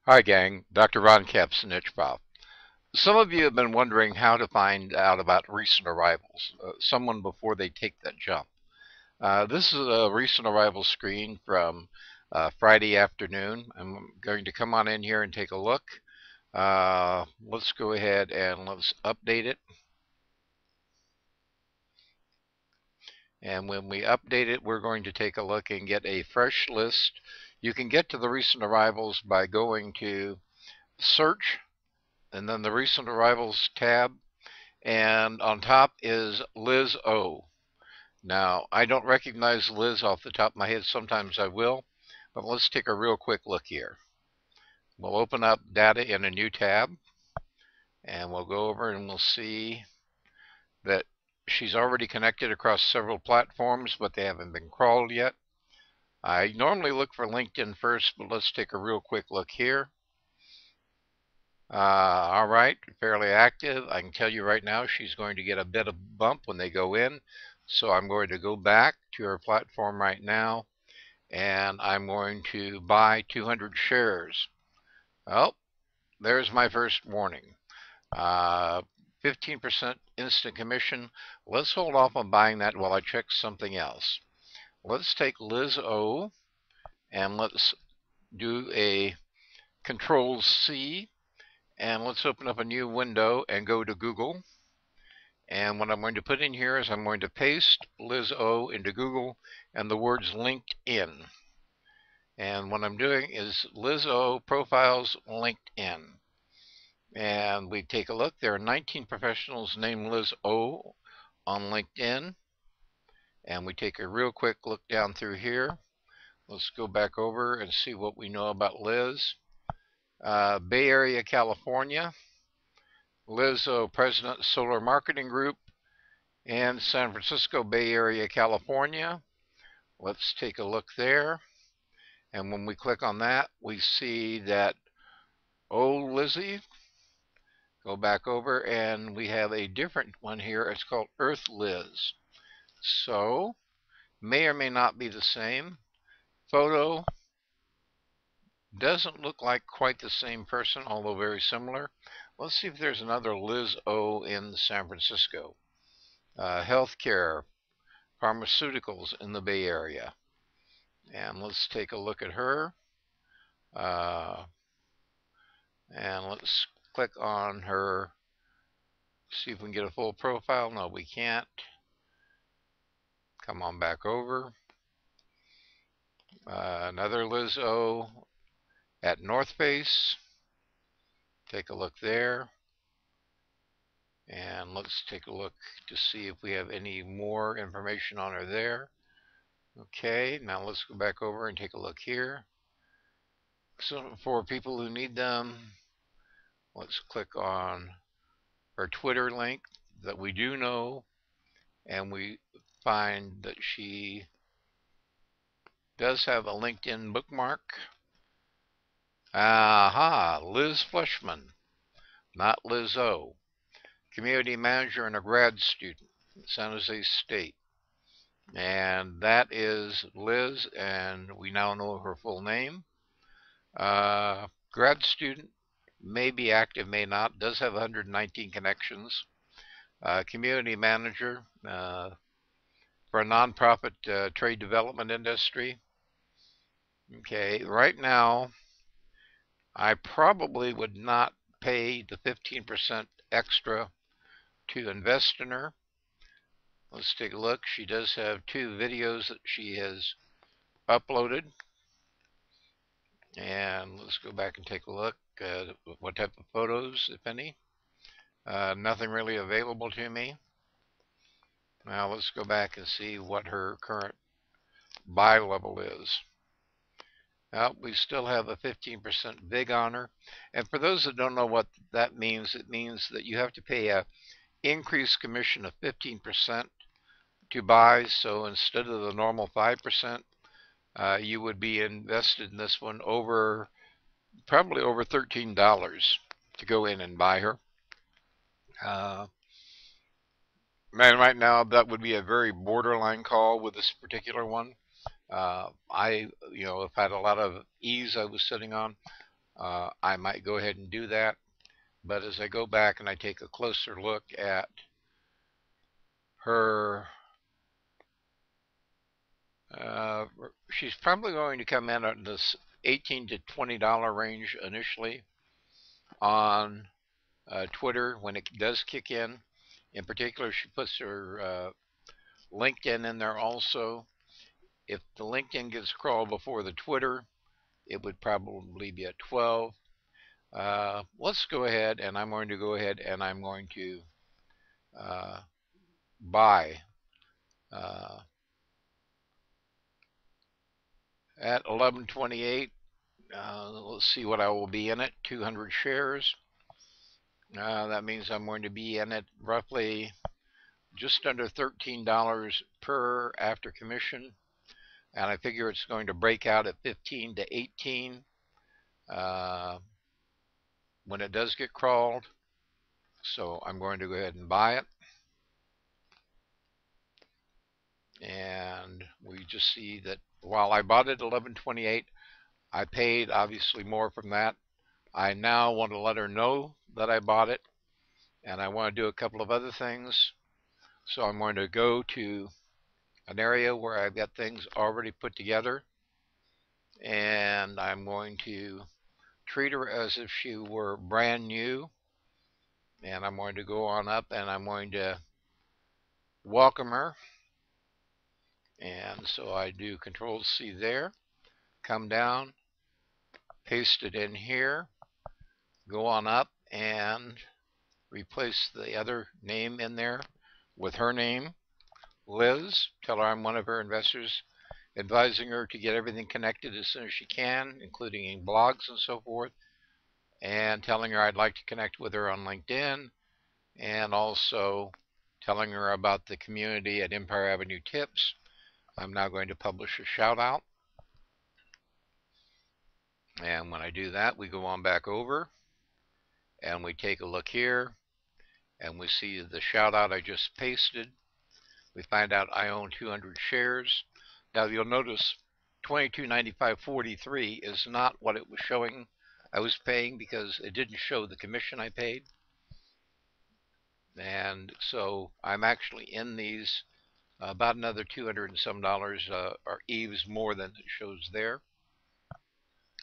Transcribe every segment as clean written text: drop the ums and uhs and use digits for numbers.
Hi, gang. Dr. Ron Capps, Nichbov. Some of you have been wondering how to find out about recent arrivals, someone before they take that jump. This is a recent arrival screen from Friday afternoon. I'm going to come on in here and take a look. Let's go ahead and let's update it. And when we update it, we're going to take a look and get a fresh list. You can get to the recent arrivals by going to Search and then the Recent Arrivals tab. And on top is Liz O. Now, I don't recognize Liz off the top of my head. Sometimes I will. But let's take a real quick look here. We'll open up data in a new tab. And we'll go over and we'll see that she's already connected across several platforms, but they haven't been crawled yet. I normally look for LinkedIn first, but let's take a real quick look here. All right, fairly active. I can tell you right now she's going to get a bit of bump when they go in. So I'm going to go back to her platform right now, and I'm going to buy 200 shares. Oh, there's my first warning. 15% instant commission. Let's hold off on buying that while I check something else. Let's take Liz O, and let's do a Control C. And let's open up a new window and go to Google. And what I'm going to put in here is I'm going to paste Liz O into Google and the words LinkedIn. And what I'm doing is Liz O profiles LinkedIn. And we take a look. There are 19 professionals named Liz O on LinkedIn. And we take a real quick look down through here. Let's go back over and see what we know about Liz. Bay Area, California. Liz O, President, Solar Marketing Group, and San Francisco Bay Area, California. Let's take a look there. And when we click on that, we see that, oh, Lizzie, go back over, and we have a different one here. It's called Earth Liz. So, may or may not be the same. Photo doesn't look like quite the same person, although very similar. Let's see if there's another Liz O in San Francisco. Healthcare, pharmaceuticals in the Bay Area. And let's take a look at her. And let's click on her. See if we can get a full profile. No, we can't. Come on back over. Another Liz O at North Face. Take a look there. And let's take a look to see if we have any more information on her there. Okay, now let's go back over and take a look here. So for people who need them, let's click on her Twitter link that we do know, and we find that she does have a LinkedIn bookmark. Aha, Liz Fleshman, not Liz O. Community manager and a grad student at San Jose State. And that is Liz, and we now know her full name. Grad student, may be active, may not, does have 119 connections. Community manager for a nonprofit trade development industry. Okay, right now, I probably would not pay the 15% extra to invest in her. Let's take a look. She does have 2 videos that she has uploaded. And let's go back and take a look at what type of photos, if any. Nothing really available to me. Now let's go back and see what her current buy level is. We still have a 15% vig on her. And for those that don't know what that means, it means that you have to pay a increased commission of 15% to buy. So instead of the normal 5%, you would be invested in this one over probably over $13 to go in and buy her. Man, right now that would be a very borderline call with this particular one. I have had a lot of ease I was sitting on. I might go ahead and do that. But as I go back and I take a closer look at her, she's probably going to come in at this $18 to $20 range initially on Twitter when it does kick in. In particular, she puts her LinkedIn in there also. If the LinkedIn gets crawled before the Twitter, it would probably be at 12. Let's go ahead, and I'm going to go ahead and I'm going to buy at 11.28. Let's see what I will be in it. 200 shares. That means I'm going to be in it roughly just under $13 per after commission, and I figure it's going to break out at 15 to 18 when it does get crawled. So I'm going to go ahead and buy it, and we just see that while I bought it at 11.28, I paid obviously more from that. I now want to let her know that I bought it, and I want to do a couple of other things. So I'm going to go to an area where I've got things already put together, and I'm going to treat her as if she were brand new, and I'm going to go on up and I'm going to welcome her. And so I do Control C there, come down, paste it in here, go on up and replace the other name in there with her name, Liz. Tell her I'm one of her investors, advising her to get everything connected as soon as she can, including blogs and so forth, and telling her I'd like to connect with her on LinkedIn, and also telling her about the community at Empire Avenue Tips. I'm now going to publish a shout out, and when I do that, we go on back over and we take a look here, and we see the shout out I just pasted. We find out I own 200 shares. Now you'll notice $22.95.43 is not what it was showing I was paying, because it didn't show the commission I paid. And so I'm actually in these about another $200 and some or eves more than it shows there.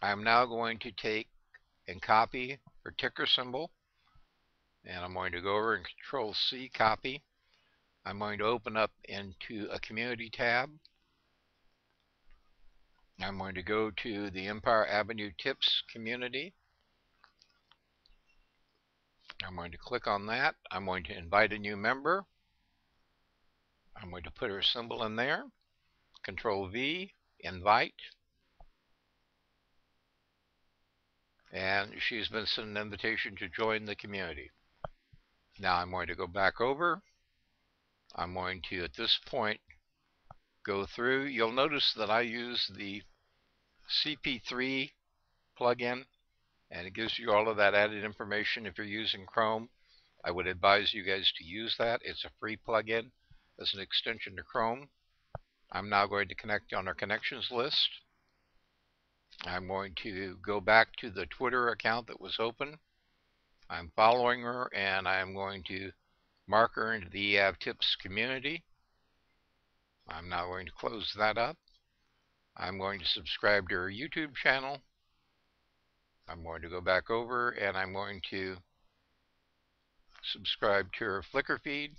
I'm now going to take and copy her ticker symbol, and I'm going to go over and Control C, copy. I'm going to open up into a community tab. I'm going to go to the Empire Avenue Tips community. I'm going to click on that. I'm going to invite a new member. I'm going to put her symbol in there. Control V, invite. And she's been sent an invitation to join the community. Now I'm going to go back over. I'm going to, at this point, go through. You'll notice that I use the CP3 plugin, and it gives you all of that added information. If you're using Chrome, I would advise you guys to use that. It's a free plugin as an extension to Chrome. I'm now going to connect on our connections list. I'm going to go back to the Twitter account that was open. I'm following her, and I'm going to mark her into the EAV Tips community. I'm now going to close that up. I'm going to subscribe to her YouTube channel. I'm going to go back over, and I'm going to subscribe to her Flickr feed,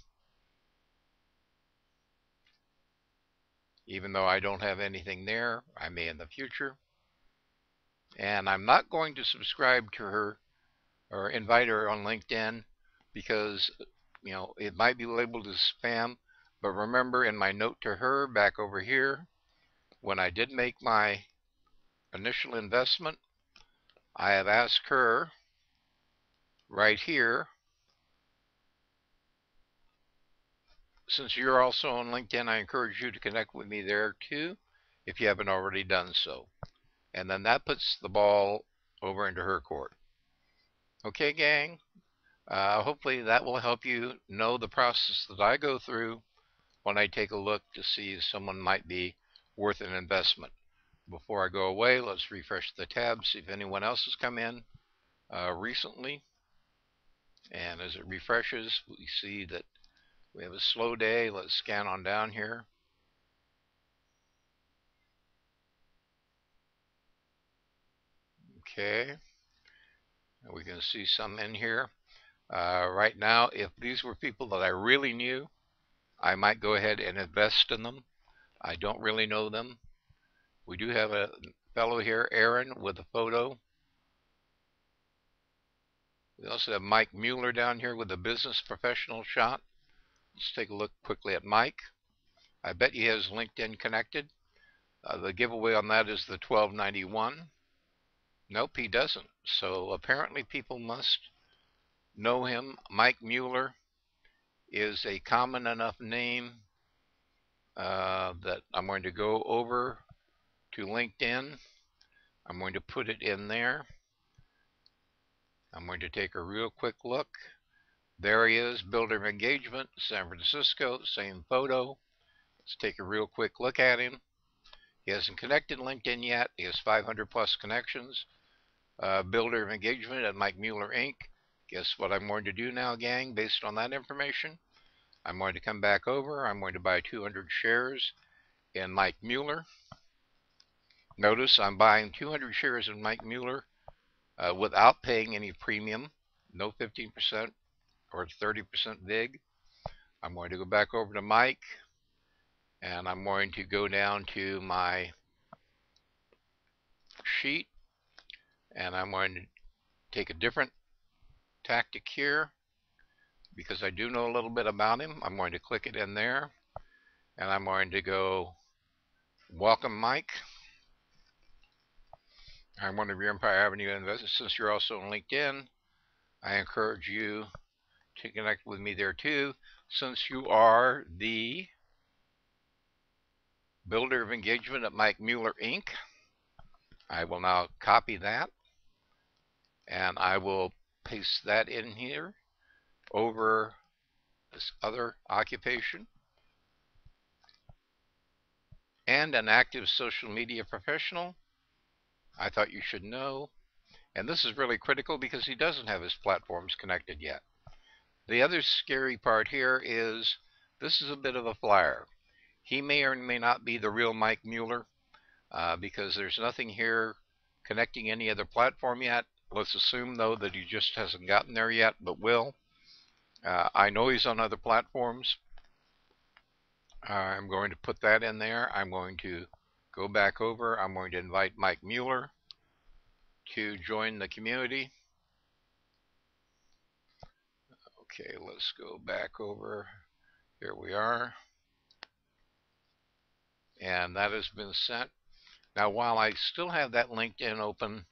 even though I don't have anything there. I may in the future. And I'm not going to subscribe to her or invite her on LinkedIn, because it might be labeled as spam. But remember, in my note to her back over here, when I did make my initial investment, I have asked her right here, since you're also on LinkedIn, I encourage you to connect with me there too, if you haven't already done so. And then that puts the ball over into her court. Okay, gang? Hopefully that will help you know the process that I go through when I take a look to see if someone might be worth an investment. Before I go away, let's refresh the tab, see if anyone else has come in recently. And as it refreshes, we see that we have a slow day. Let's scan on down here. Okay, we can see some in here. Right now, if these were people that I really knew, I might go ahead and invest in them. I don't really know them. We do have a fellow here, Aaron, with a photo. We also have Mike Mueller down here with a business professional shot. Let's take a look quickly at Mike. I bet he has LinkedIn connected. The giveaway on that is the 1291. Nope, he doesn't. So apparently people must know him. Mike Mueller is a common enough name that I'm going to go over to LinkedIn. I'm going to put it in there. I'm going to take a real quick look. There he is, Builder of Engagement, San Francisco, same photo. Let's take a real quick look at him. He hasn't connected LinkedIn yet. He has 500 plus connections. Builder of Engagement at Mike Mueller Inc. Guess what I'm going to do now, gang, based on that information? I'm going to come back over. I'm going to buy 200 shares in Mike Mueller. Notice I'm buying 200 shares in Mike Mueller without paying any premium, no 15% or 30% VIG. I'm going to go back over to Mike, and I'm going to go down to my sheet, and I'm going to take a different tactic here because I do know a little bit about him. I'm going to click it in there, and I'm going to go welcome Mike. I'm one of your Empire Avenue investors. Since you're also on LinkedIn, I encourage you to connect with me there too. Since you are the Builder of Engagement at Mike Mueller Inc., I will now copy that, and I will paste that in here over this other occupation. And an active social media professional. I thought you should know. And this is really critical because he doesn't have his platforms connected yet. The other scary part here is this is a bit of a flyer. He may or may not be the real Mike Mueller because there's nothing here connecting any other platform yet. Let's assume, though, that he just hasn't gotten there yet, but will. I know he's on other platforms. I'm going to put that in there. I'm going to go back over. I'm going to invite Mike Mueller to join the community. Okay, let's go back over. Here we are. And that has been sent. Now, while I still have that LinkedIn open,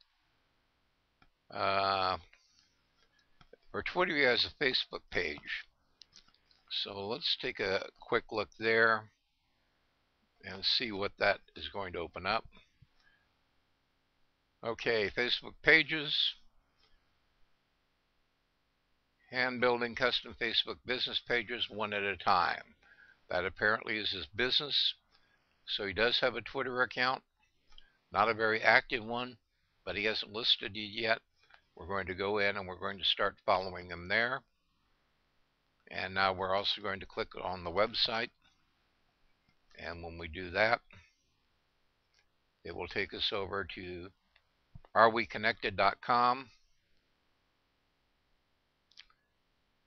for Twitter, he has a Facebook page. So let's take a quick look there and see what that is going to open up. Okay, Facebook pages. Hand building custom Facebook business pages one at a time. That apparently is his business. So he does have a Twitter account. Not a very active one, but he hasn't listed it yet. We're going to go in and we're going to start following him there. And now we're also going to click on the website. And when we do that, it will take us over to areweconnected.com.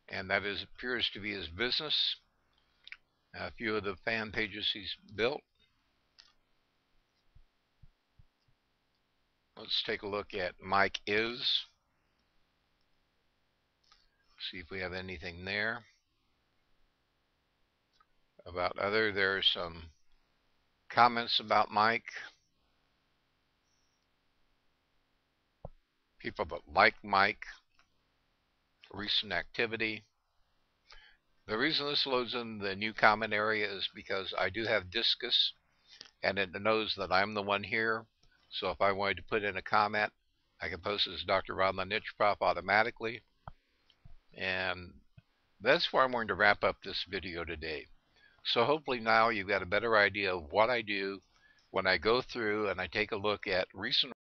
And that appears to be his business. A few of the fan pages he's built. Let's take a look at Mike Is. See if we have anything there. About other, there's some comments about Mike. People that like Mike. Recent activity. The reason this loads in the new comment area is because I do have Disqus, and it knows that I'm the one here. So if I wanted to put in a comment, I can post it as Dr. Ron the Niche Prof automatically. And that's where I'm going to wrap up this video today. So hopefully now you've got a better idea of what I do when I go through and I take a look at recent